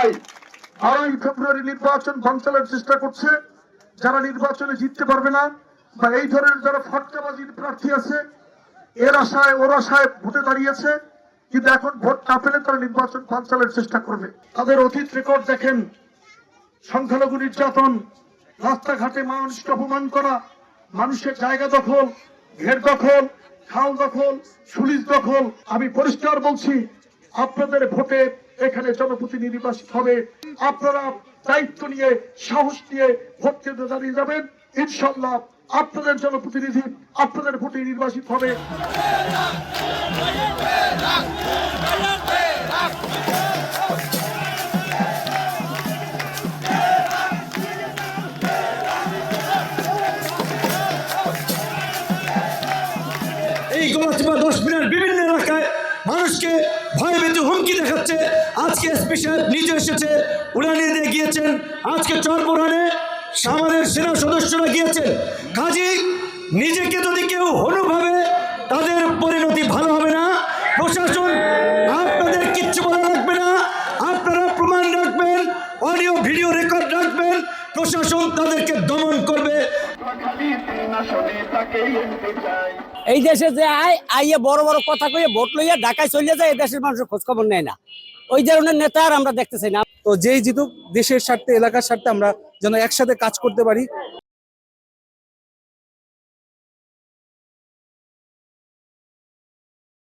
এলাকায় 2 ফেব্রুয়ারি নির্বাচন বানচালের চেষ্টা করছে। যারা নির্বাচনে জিততে পারবে না বা এই ধরনের যারা ফটকাবাজির প্রার্থী আছে, ওর আশায় ভোটে দাঁড়িয়েছে, কিন্তু এখন ভোট না পেলে তারা নির্বাচন বানচালের চেষ্টা করবে। তাদের অতীত রেকর্ড দেখেন, সংখ্যালঘু নির্যাতন, রাস্তাঘাটে মানুষকে অপমান করা, মানুষের জায়গা দখল, ঘের দখল, খাল দখল, সুলিশ দখল। আমি পরিষ্কার বলছি, আপনাদের ভোটে এখানে জনপ্রতিনিধি নির্বাচিত হবে। আপনারা দায়িত্ব নিয়ে, সাহস নিয়ে ভোট কেন্দ্রে দাঁড়িয়ে যাবেন। ইনশাল্লাহ আপনাদের জনপ্রতিনিধি আপনাদের ভোটে নির্বাচিত হবে। এই গলাচিপা 10 মিনিট বিভিন্ন এলাকায় মানুষকে ভয়ভীত হুমকি দেখাচ্ছে। আজকে এসপি সাহেব নিজে এসেছে, উড়ানি দিয়ে গিয়েছেন। আজকে চরবোরানে আমাদের সেনা সদস্যরা গিয়েছেন। কাজী নিজেকে যদি কেউ হনুভাবে, তাদের পরিণতি ভালো হবে না। প্রশাসন আপনাদের কিচ্ছু বলা লাগবে না, আপনারা প্রমাণ রাখবেন, অডিও ভিডিও রেকর্ড রাখবেন, প্রশাসন তাদেরকে দমন করবে। এই দেশে যে আইয়ে বড় বড় কথা কইয়ে ভোট লইয়া ঢাকায় চলে যায়, এই দেশের মানুষের খোঁজ খবর নেয় না। ওই ধরনের নেতা আর আমরা দেখতে চাই না। তো যেই জিতুক, দেশের স্বার্থে, এলাকার স্বার্থে আমরা যেন একসাথে কাজ করতে পারি।